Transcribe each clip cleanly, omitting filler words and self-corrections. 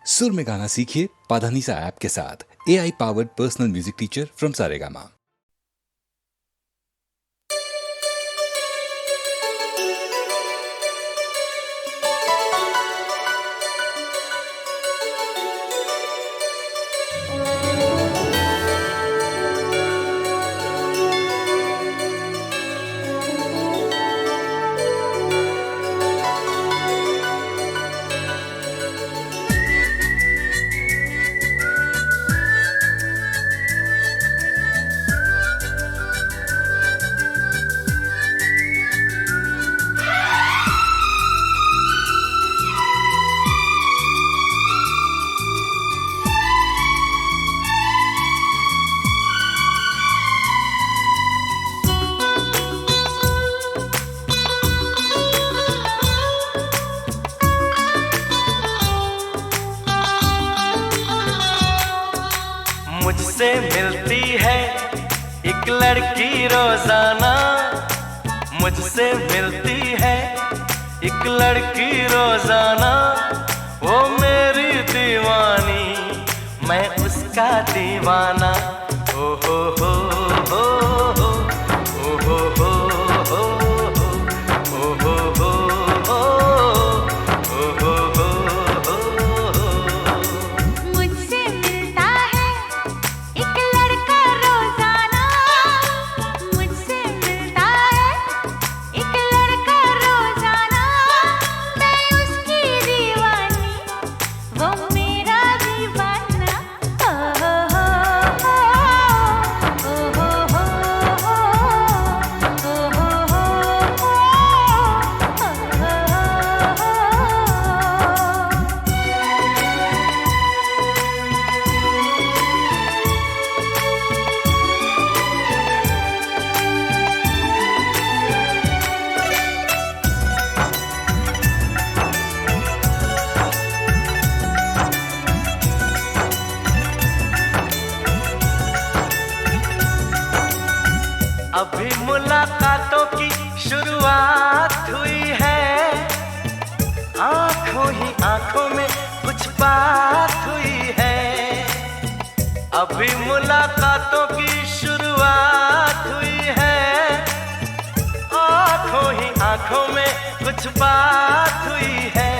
सुर में गाना सीखिए पाधानीसा ऐप के साथ। AI powered personal music teacher from Saregama. मुझसे मिलती है एक लड़की रोजाना, मुझसे मिलती है एक लड़की रोजाना। वो मेरी दीवानी, मैं उसका दीवाना। ओ हो हो हो हो, ओ हो हो हो हो, ओ हो हो हो, ओ हो हो हो। मुझसे मिलता है एक लड़का रोजाना, मुझसे मिलता है एक लड़का रोजाना। मैं उसकी दीवानी, वो मेरा दीवाना। ओ हो हो हो, ओ हो हो हो, ओ हो हो हो, अभी मुलाकातों की शुरुआत हुई है, आंखों ही आंखों में कुछ बात हुई है। अभी मुलाकातों की शुरुआत हुई है, आंखों ही आंखों में कुछ बात हुई है।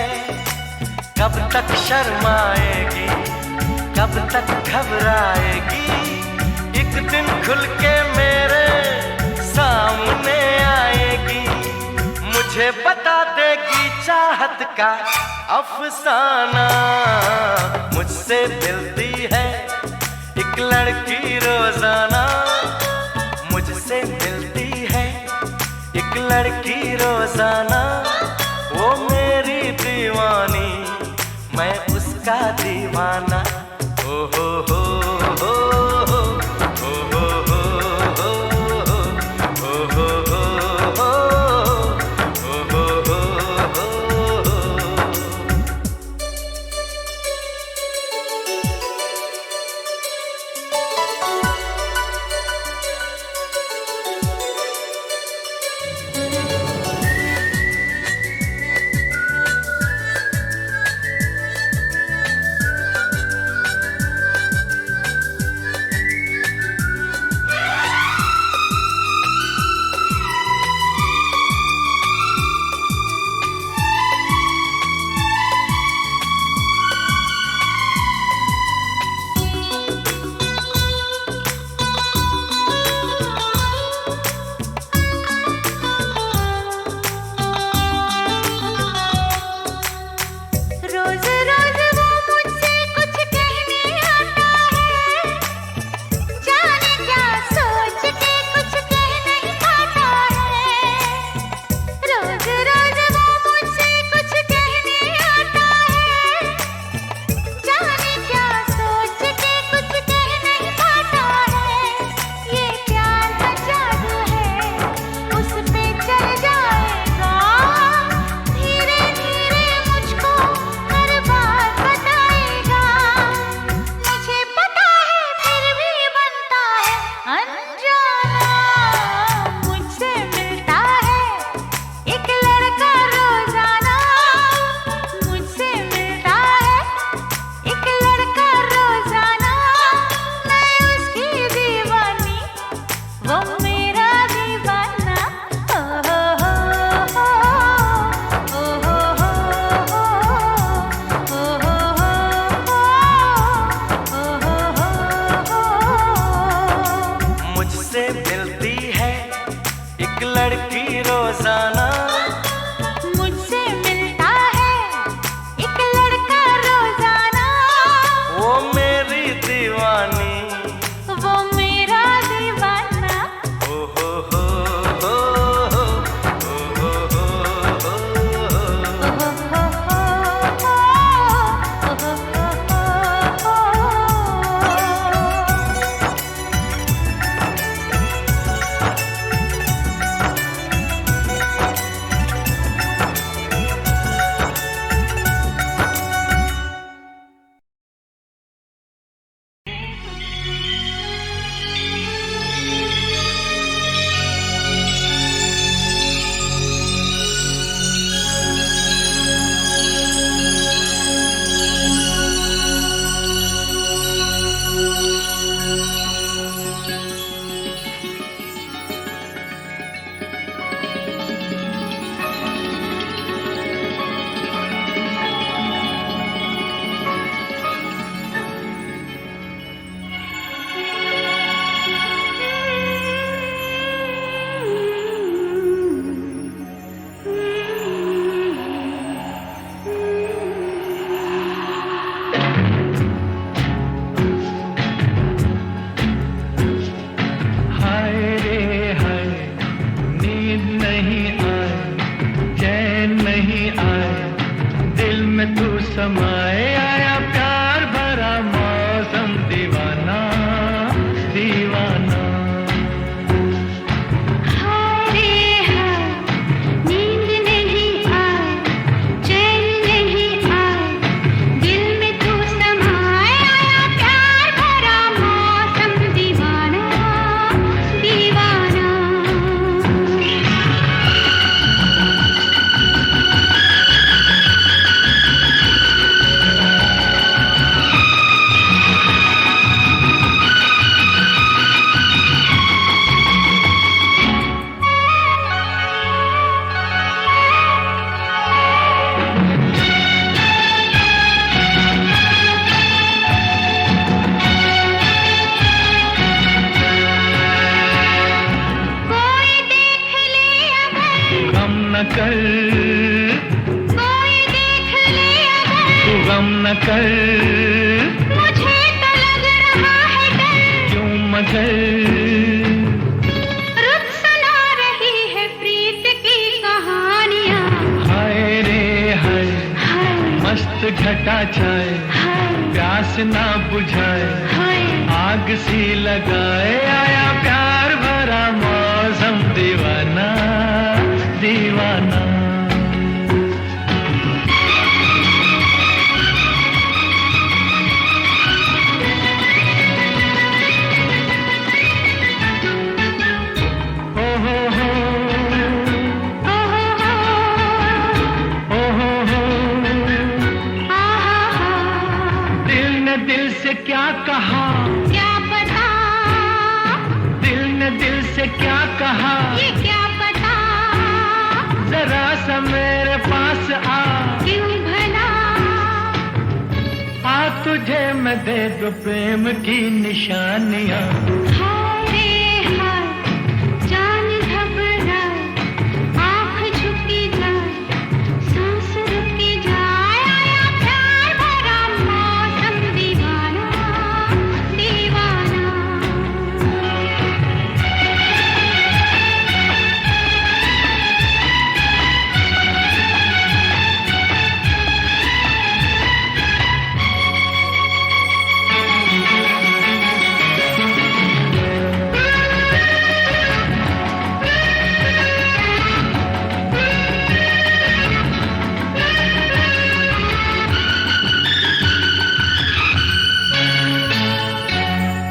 कब तक शर्माएगी, कब तक घबराएगी, एक दिन खुल के मेरे सामने आएगी। मुझे बता देगी चाहत का अफसाना। मुझसे मिलती है एक लड़की रोजाना, मुझसे मिलती है एक लड़की रोजाना। वो मेरी दीवानी, मैं उसका दीवाना। ओ हो हो हो हो, ओ हो हो हो हो, ओ हो हो हो, ओ हो हो हो। कर, मुझे तो लग रहा है डर, क्यों मगर रुत सुना रही है प्रीत की कहानियाँ। हाय रे हाय, हाय मस्त घटा छाए, हाय प्यास ना बुझाए, हाय आग सी लगाए, आया प्यार भरा मौसम, दीवाना दीवाना। ओ हो हो, ओ हो हो, ओ हो हो, आ हा हा, दिल ने दिल से क्या कहा, क्या पता, दिल ने दिल से क्या कहा, ये क्या पता, जरा सा मेरे पास आ, क्यों भला, आ तुझे मैं दे दूं प्रेम की निशानियां। हाय रे हाय, जान घबराए, आँख झुकी जाए, सांस रुकी जाए, आया प्यार भरा मौसम, दीवाना दीवाना।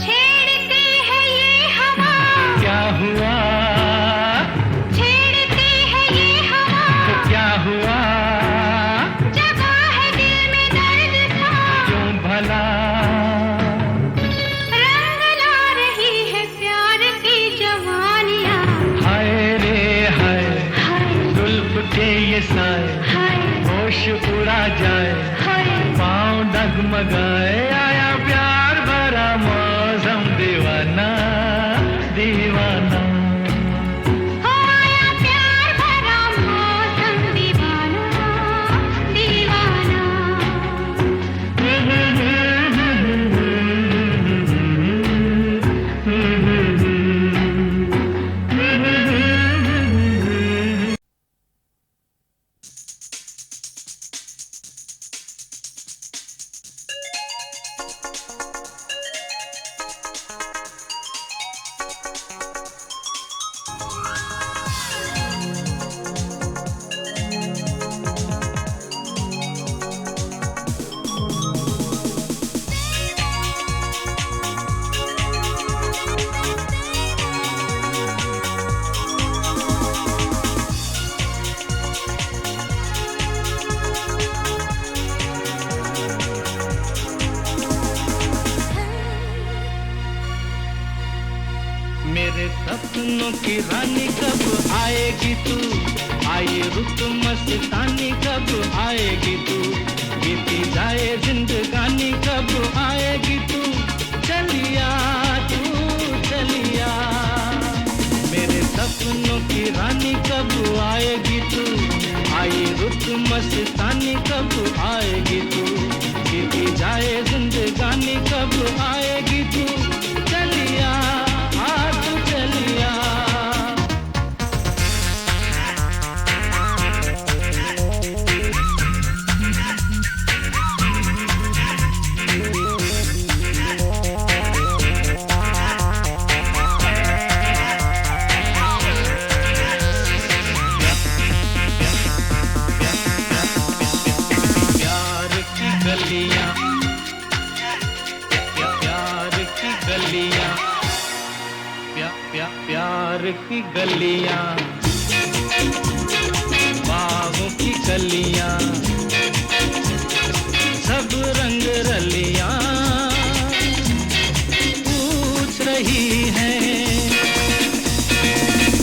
छेड़ती है ये हवा, क्या हुआ, छेड़ती है ये हवा, तो क्या हुआ, जगा है दिल में दर्द सा, क्यों भला, रंग ला रही है प्यार की जवानियाँ। हाय रे हाय, हाय जुल्फ के ये साए, हाय होश उड़ा जाए, हाय पाँव डगमगाए, आया प्यार भरा मौसम, दीवाना दीवाना। हो आया प्यार भरा मौसम, दीवाना दीवाना। मेरे सपनों की रानी कब आएगी तू, आई रुत मस्तानी कब आएगी तू, बीती जाए जिंदगानी कब आएगी तू, चलिया तू चलिया। मेरे सपनों की रानी कब आएगी तू, आई रुत मस्तानी कब आएगी तू, बीती जाए जिंदगानी कब आएगी तू, चलिया तू चलिया। प्यार की गलियां, प्यार की गलियां, प्यार की गलियां, बागों की कलियां, सब रंग रलियां पूछ रही हैं।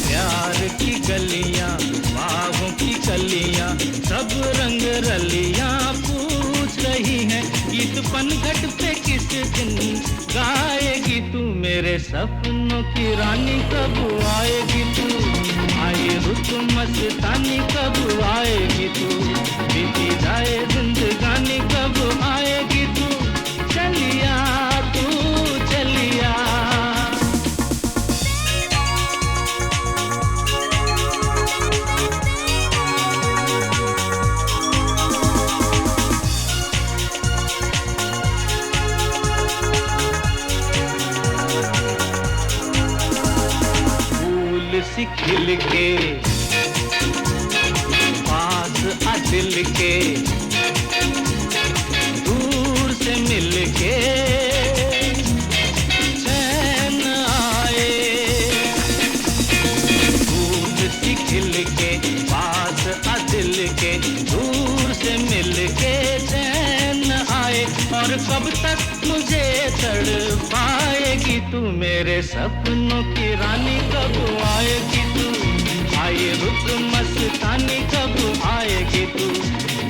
प्यार की गलियां, बागों की कलियां, सब रंग रलियां पूछ रही हैं, गीत पनघट पे किस दिन गाएगी तू, मेरे सपनों की रानी कब आएगी तू, आई रुत मस्तानी कब आएगी तू, बीती जाए जिंदगानी कब आएगी सी खिल के पास आ दिल के, दूर से मिल के चैन आए। फूल सी खिल के पास आ दिल के, दूर से मिल के चैन आए। और कब तक मुझे तड़पाएगी तू, मेरे सपनों की रानी कब आएगी तू, आए रुत मस्तानी कब आएगी तू,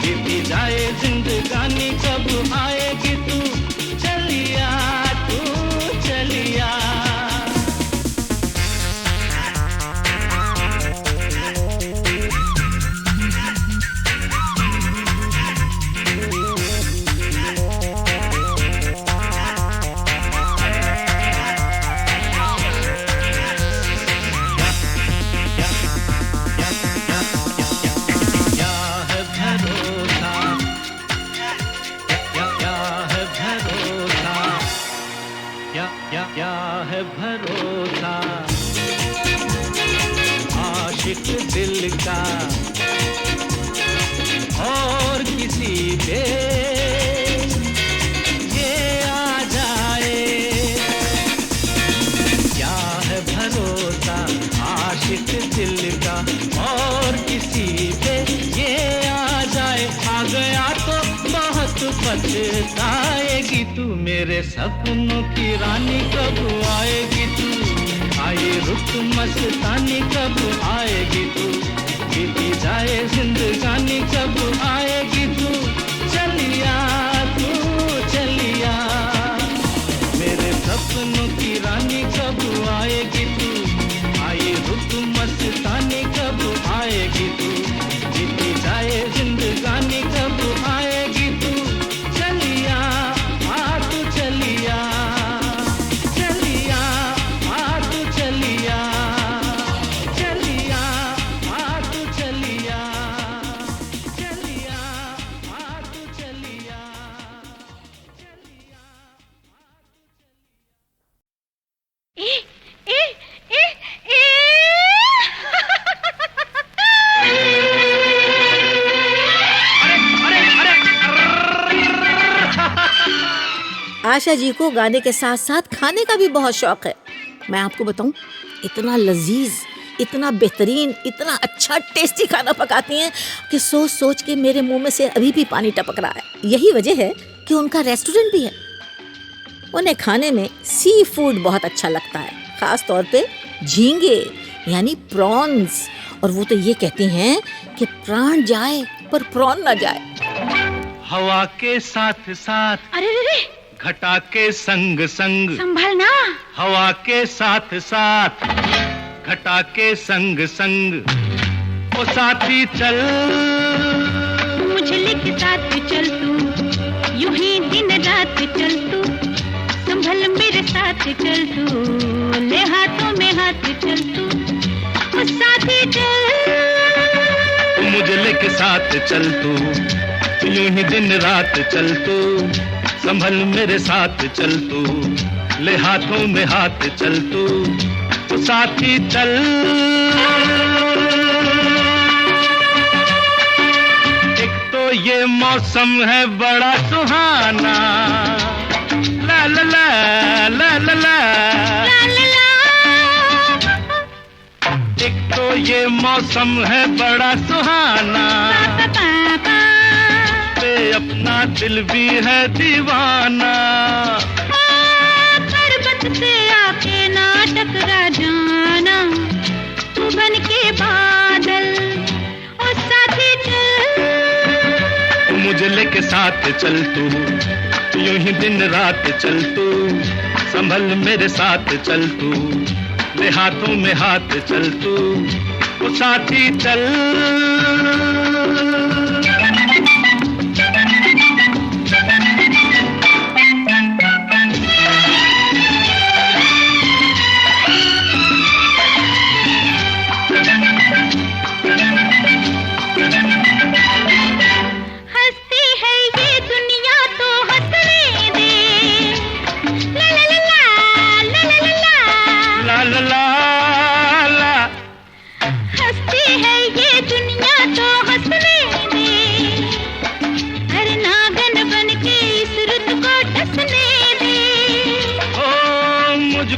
बीती जाए जिंदगानी कब आएगी तू, चलिया तू चलिया। क्या है भरोसा आशिक दिल का और किसी पे ये आ जाए। क्या है भरोसा आशिक दिल का और किसी पे ये आ जाए। आ गया तो बहुत पछताएगी तू, मेरे सपनों की रानी कब आएगी तू, आए रुत मस्तानी कब आएगी तू, बीती जाए जिंदगानी कब आएगी तू, चलिया तू चलिया। मेरे सपनों की रानी कब आएगी तू, आए रुत मस्तानी कब आएगी तू, बीती जाए जिंदगानी कब आएगी तू, चलिया आ तू चलिया, चलिया आ तू चलिया, चलिया आ तू चलिया, चलिया आ तू चलिया, चलिया। ए ए ए ए आशा जी को गाने के साथ साथ खाने का भी बहुत शौक है। मैं आपको बताऊं, इतना लजीज, इतना बेहतरीन, इतना अच्छा टेस्टी खाना पकाती हैं कि सोच सोच के मेरे मुंह में से अभी भी पानी टपक रहा है। यही वजह है कि उनका रेस्टोरेंट भी है। उन्हें खाने में सी फूड बहुत अच्छा लगता है, खास तौर पे झींगे यानी प्रॉन्स। और वो तो ये कहती हैं कि प्राण जाए पर प्रॉन ना जाए। हवा के साथ साथ अरे रे रे, घटा के संग संग, संभलना। हवा के साथ साथ घटा के संग संग, ओ साथी चल मुझे लेके साथ चल तू, यूं ही दिन रात चल तू, संभल मेरे साथ चल तू, ले हाथों में हाथ चल तू, ओ साथी चल। मुझे लेके साथ चल तू, यूं ही दिन रात चल तू, संभल मेरे साथ चल तू, ले हाथों में हाथ चल तू, तो साथी चल। एक तो ये मौसम है बड़ा सुहाना, ला ला ला ला ला ला, एक तो ये मौसम है बड़ा सुहाना, पे अपना दिल भी है दीवाना। पर्वत से आके ना टकरा जाना, तू बन के बादल, ओ साथी चल। मुझे लेके साथ चल तू, यूं ही दिन रात चल तू, संभल मेरे साथ चल तू, ले हाथों में हाथ चल तू, ओ साथी चल।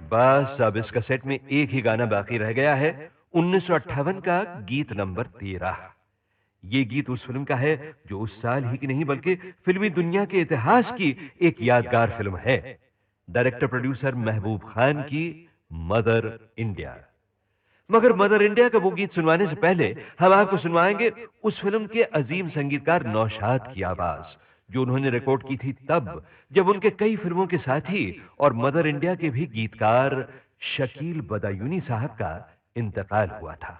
बस अब इस कैसेट में एक ही गाना बाकी रह गया है, 1958 का गीत नंबर 13। ये गीत उस फिल्म का है जो उस साल ही की नहीं बल्कि फिल्मी दुनिया के इतिहास की एक यादगार फिल्म है। डायरेक्टर प्रोड्यूसर महबूब खान की मदर इंडिया। मगर मदर इंडिया का वो गीत सुनवाने से पहले हम आपको सुनवाएंगे उस फिल्म के अजीम संगीतकार नौशाद की आवाज, जो उन्होंने रिकॉर्ड की थी तब जब उनके कई फिल्मों के साथी और मदर इंडिया के भी गीतकार शकील बदायूनी साहब का इंतकाल हुआ था।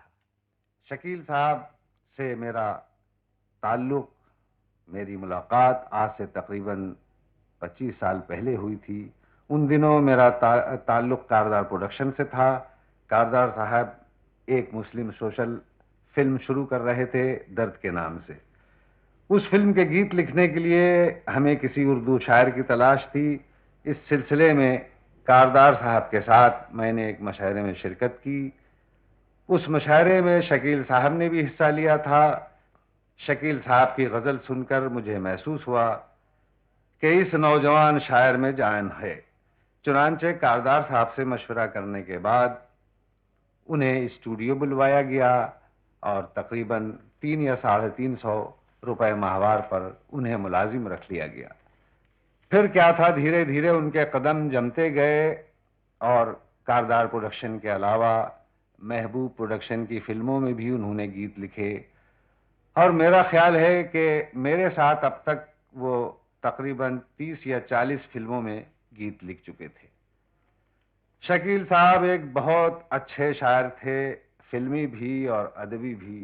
शकील साहब से मेरा ताल्लुक, मेरी मुलाकात आज से तकरीबन 25 साल पहले हुई थी। उन दिनों मेरा ताल्लुक कारदार प्रोडक्शन से था। कारदार साहब एक मुस्लिम सोशल फिल्म शुरू कर रहे थे दर्द के नाम से। उस फिल्म के गीत लिखने के लिए हमें किसी उर्दू शायर की तलाश थी। इस सिलसिले में कारदार साहब के साथ मैंने एक मशायरे में शिरकत की। उस मशायरे में शकील साहब ने भी हिस्सा लिया था। शकील साहब की गजल सुनकर मुझे महसूस हुआ कि इस नौजवान शायर में जान है। चुनांचे कारदार साहब से मशवरा करने के बाद उन्हें स्टूडियो बुलवाया गया और तकरीबन 3 या 350 रुपए माहवार पर उन्हें मुलाजिम रख लिया गया। फिर क्या था, धीरे धीरे उनके कदम जमते गए और कारदार प्रोडक्शन के अलावा महबूब प्रोडक्शन की फिल्मों में भी उन्होंने गीत लिखे और मेरा ख्याल है कि मेरे साथ अब तक वो तकरीबन 30 या 40 फिल्मों में गीत लिख चुके थे। शकील साहब एक बहुत अच्छे शायर थे, फिल्मी भी और अदबी भी।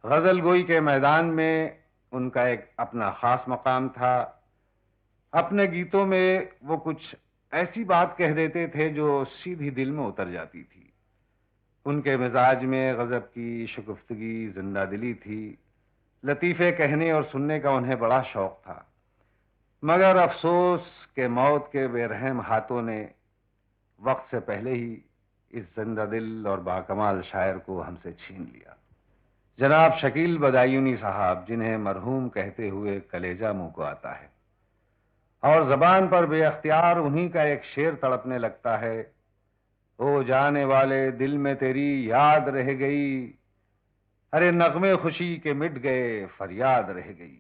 गजल गोई के मैदान में उनका एक अपना खास मकाम था। अपने गीतों में वो कुछ ऐसी बात कह देते थे जो सीधी दिल में उतर जाती थी। उनके मिजाज में गजब की शगुफ्तगी, जिंदा दिली थी। लतीफ़े कहने और सुनने का उन्हें बड़ा शौक था। मगर अफसोस के मौत के बेरहम हाथों ने वक्त से पहले ही इस जिंदा दिल और बाकमाल शायर को हमसे छीन लिया। जनाब शकील बदायूनी साहब, जिन्हें मरहूम कहते हुए कलेजा मुंह को आता है और जबान पर बेअख्तियार उन्हीं का एक शेर तड़पने लगता है। ओ जाने वाले दिल में तेरी याद रह गई, अरे नगमे खुशी के मिट गए फरियाद रह गई।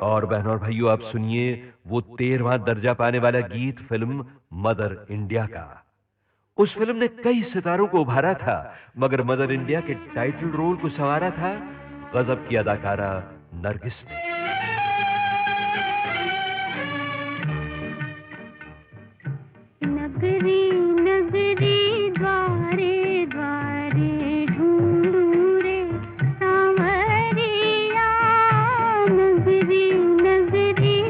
और बहनों और भाइयों, आप सुनिए वो 13वां दर्जा पाने वाला गीत फिल्म मदर इंडिया का। उस फिल्म ने कई सितारों को उभारा था, मगर मदर इंडिया के टाइटल रोल को संवारा था गजब की अदाकारा नरगिस ने। नगरी नगरी द्वारे द्वारे ढूंढूं रे सांवरिया, नगरी नगरी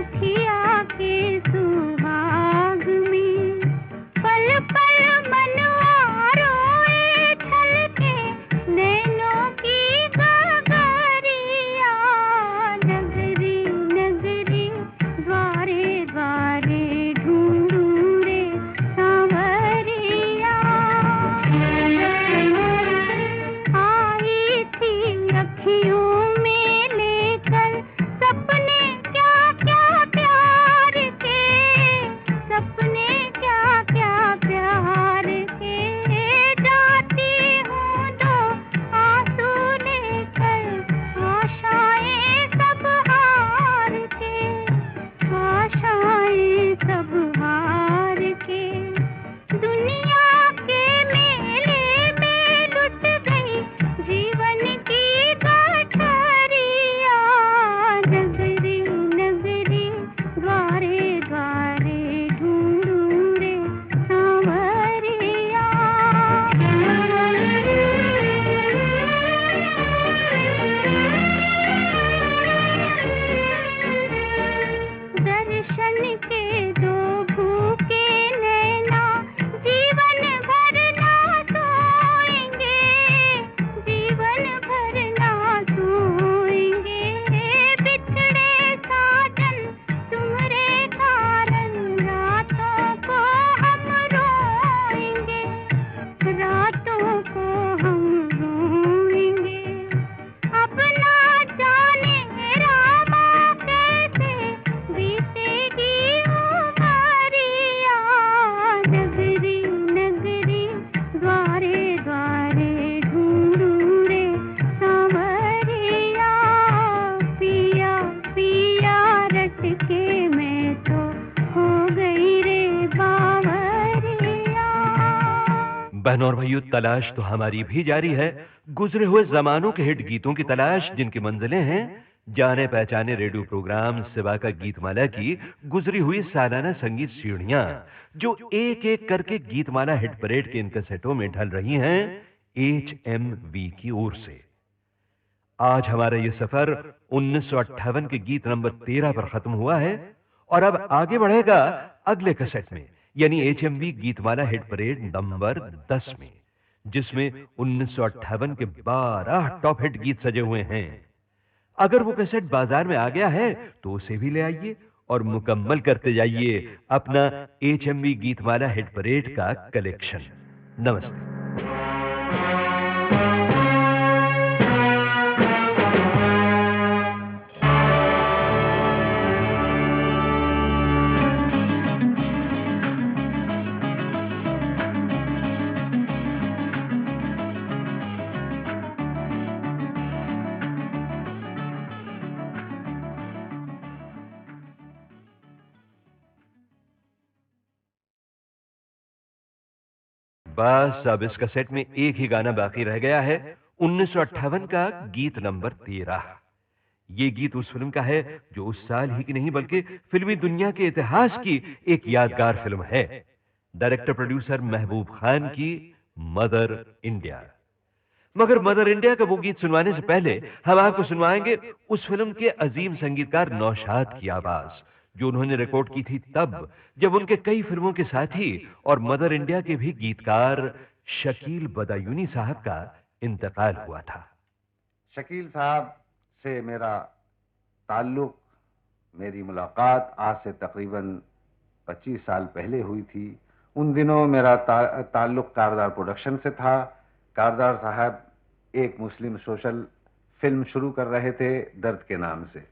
सखिया के सुहाग में पल पल मनवा रोए छलके नैनों की गगरिया नगरी नगरी द्वारे द्वारे ढूंढूं रे सांवरिया आई थी अखियों में लेकर सपने क्या क्या प्यार के सपने क्या क्या प्यार के जाती हूँ तो आंसू लेकर आशाएं सब हार के आशाएं सब हार के दुनिया के मेले में लुट गई जीवन की गठरिया नगरी नगरी द्वारे द्वारे ढूंढूं रे सांवरिया दर्शन के दो भूखे नैना जीवन भर ना सोएंगे जीवन भर ना सोएंगे बिछड़े साजन तुम्हारे कारण रातों को हम रोएंगे रातों को हम रोएंगे अपना जाने रामा कैसे बीतेगी उमरिया नगरी नगरी द्वारे द्वारे ढूंढूं रे सांवरिया पिया पिया रट के मैं तो हो गई रे बावरिया। बहनों और भाइयों, तलाश तो हमारी भी जारी है गुजरे हुए जमानों के हिट गीतों की तलाश जिनकी मंजिलें हैं जाने पहचाने रेडियो प्रोग्राम सिवा का गीतमाला की गुजरी हुई सालाना संगीत सीढ़ियां जो एक एक करके गीतमाला हिट परेड के इन कैसेटों में ढल रही हैं HMV की ओर से। आज हमारा ये सफर 1958 के गीत नंबर 13 पर खत्म हुआ है और अब आगे बढ़ेगा अगले कैसेट में यानी HMV Geetmala hit parade number 10 में, जिसमें 1958 के 12 टॉप हिट गीत सजे हुए हैं। अगर वो कैसेट बाजार में आ गया है तो उसे भी ले आइए और मुकम्मल करते जाइए अपना HMV गीतमाला हिट परेड का कलेक्शन। नमस्ते। बस अब इस कैसेट में एक ही गाना बाकी रह गया है 1958 का गीत नंबर 13। ये गीत उस फिल्म का है जो उस साल ही की नहीं बल्कि फिल्मी दुनिया के इतिहास की एक यादगार फिल्म है। डायरेक्टर प्रोड्यूसर महबूब खान की मदर इंडिया। मगर मदर इंडिया का वो गीत सुनवाने से पहले हम आपको सुनवाएंगे उस फिल्म के अजीम संगीतकार नौशाद की आवाज जो उन्होंने रिकॉर्ड की थी तब जब उनके कई फिल्मों के साथी और मदर इंडिया के भी गीतकार शकील बदायूनी साहब का इंतकाल हुआ था। शकील साहब से मेरा ताल्लुक, मेरी मुलाकात आज से तकरीबन 25 साल पहले हुई थी। उन दिनों मेरा ताल्लुक कारदार प्रोडक्शन से था। कारदार साहब एक मुस्लिम सोशल फिल्म शुरू कर रहे थे दर्द के नाम से।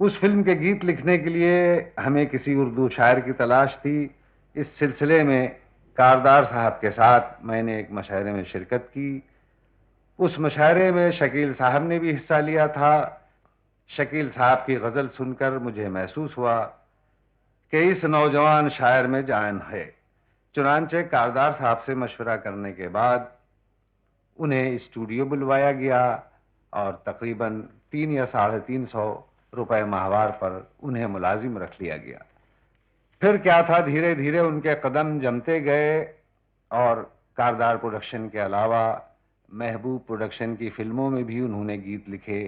उस फिल्म के गीत लिखने के लिए हमें किसी उर्दू शायर की तलाश थी। इस सिलसिले में कारदार साहब के साथ मैंने एक मशायरे में शिरकत की। उस मशायरे में शकील साहब ने भी हिस्सा लिया था। शकील साहब की गज़ल सुनकर मुझे महसूस हुआ कि इस नौजवान शायर में जान है। चुनांचे कारदार साहब से मशवरा करने के बाद उन्हें स्टूडियो बुलवाया गया और तकरीबन 3 या 350 रुपए माहवार पर उन्हें मुलाजिम रख लिया गया। फिर क्या था, धीरे धीरे उनके कदम जमते गए और कारदार प्रोडक्शन के अलावा महबूब प्रोडक्शन की फिल्मों में भी उन्होंने गीत लिखे।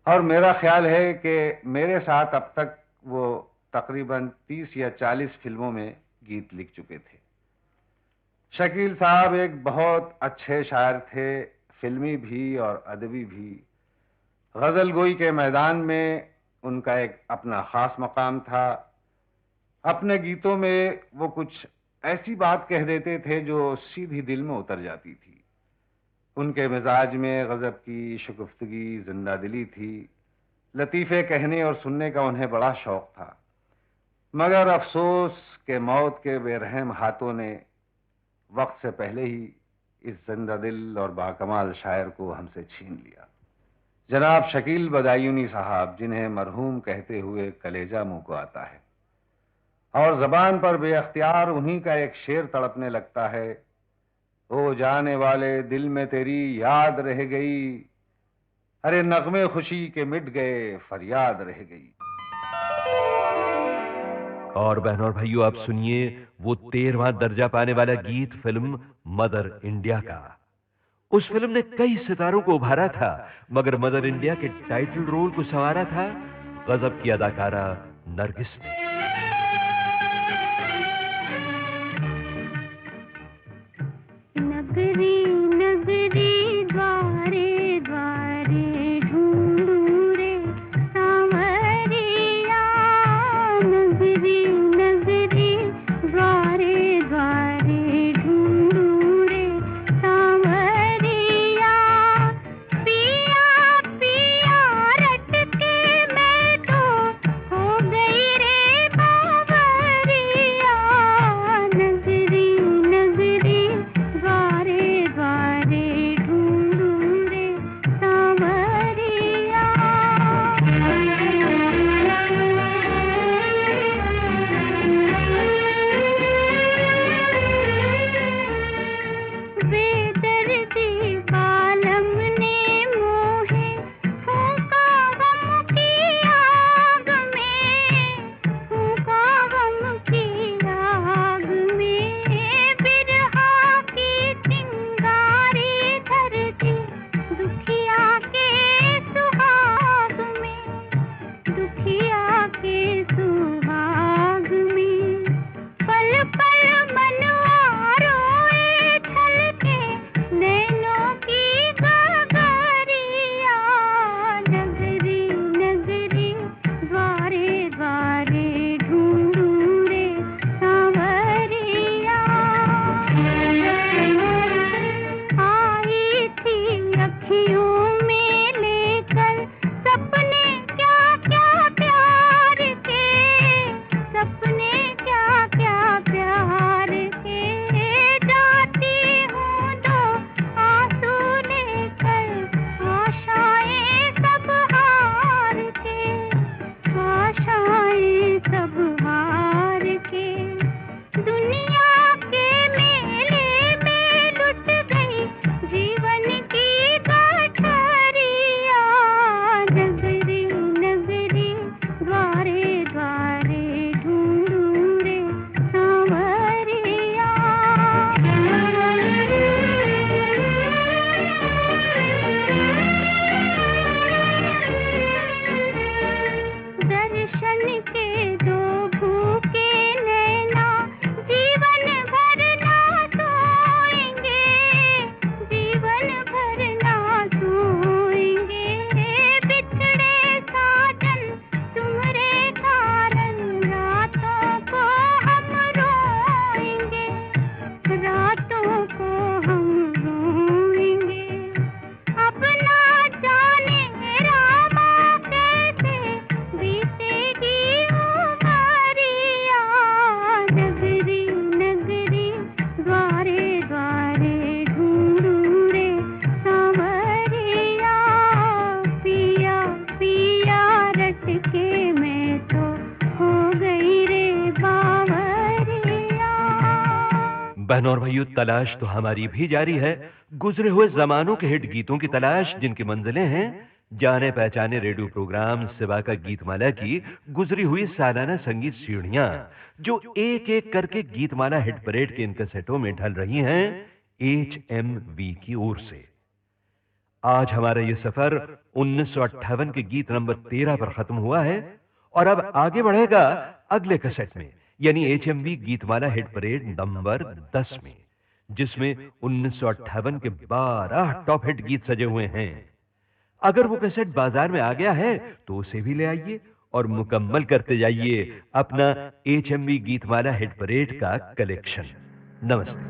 और मेरा ख्याल है कि मेरे साथ अब तक वो तकरीबन 30 या 40 फिल्मों में गीत लिख चुके थे। शकील साहब एक बहुत अच्छे शायर थे, फिल्मी भी और अदबी भी। गजल गोई के मैदान में उनका एक अपना खास मकाम था। अपने गीतों में वो कुछ ऐसी बात कह देते थे जो सीधी दिल में उतर जाती थी। उनके मिजाज में गजब की शगुफ्तगी, जिंदा दिली थी। लतीफे कहने और सुनने का उन्हें बड़ा शौक था, मगर अफसोस के मौत के बेरहम हाथों ने वक्त से पहले ही इस जिंदा दिल और बाकमाल शायर को हमसे छीन लिया। जनाब शकील बदायूनी साहब, जिन्हें मरहूम कहते हुए कलेजा मुंह को आता है, और जबान पर बेअख्तियार उन्हीं का एक शेर तड़पने लगता है, ओ जाने वाले दिल में तेरी याद रह गई, अरे नगमे खुशी के मिट गए फरियाद रह गई। और बहनों और भाइयों, आप सुनिए वो 13वां दर्जा पाने वाला गीत फिल्म मदर इंडिया का। उस फिल्म ने कई सितारों को उभारा था, मगर मदर इंडिया के टाइटल रोल को संवारा था गजब की अदाकारा नरगिस ने। नगरी नगरी द्वारे द्वारे ढूंढूं रे सांवरिया, नगरी नगरी द्वारे द्वारे ढूंढूं रे सांवरिया, पिया पिया रट के मैं तो हो गई रे बावरिया, नगरी नगरी द्वारे द्वारे ढूंढूं रे सांवरिया। बेदर्दी बालम ने मोहे फूंका गम की आग में, फूंका गम की आग में, बिरहा की चिंगारी धरती दुखिया के सुहाग में, दुखिया के सुहाग में, पल पल मनवा रोए छलके नैनों की गगरिया, नगरी नगरी द्वारे द्वारे ढूंढूं रे सांवरिया। आई थी अखियों में लेकर सपने क्या क्या प्यार के, सपने क्या क्या प्यार के, जाती हूँ तो आंसू लेकर आशाएं सब हार के, आशाएं सब हार के, दुनिया के मेले में लुट गई जीवन की गठरिया, नगरी नगरी द्वारे द्वारे ढूंढूं रे सांवरिया। दर्शन के दो भूखे नैना जीवन भर ना सोएंगे, जीवन भर ना सोएंगे, बिछड़े साजन तुम्हारे कारण रातों को हम रोएंगे, रातों को हम रोएंगे, अपना जाने रामा कैसे बीतेगी उमरिया, नगरी नगरी द्वारे द्वारे ढूंढूं रे सांवरिया, पिया पिया रट के मैं तो हो गई रे बावरिया। बहनों और भाइयों, तलाश तो हमारी भी जारी है गुजरे हुए जमानों के हिट गीतों की तलाश, जिनकी मंजिलें हैं जाने पहचाने रेडियो प्रोग्राम सिवा का गीतमाला की गुजरी हुई सालाना संगीत सीढ़ियां, जो एक एक करके गीतमाला हिट परेड के इन कैसेटों में ढल रही हैं HMV की ओर से। आज हमारा ये सफर 1958 के गीत नंबर 13 पर खत्म हुआ है, और अब आगे बढ़ेगा अगले कैसेट में, यानी HMV Geetmala hit parade number 10 में, जिसमें 1958 के 12 टॉप हिट गीत सजे हुए हैं। अगर वो कैसेट बाजार में आ गया है तो उसे भी ले आइए और मुकम्मल करते जाइए अपना HMV गीतमाला हिट परेड का कलेक्शन। नमस्ते।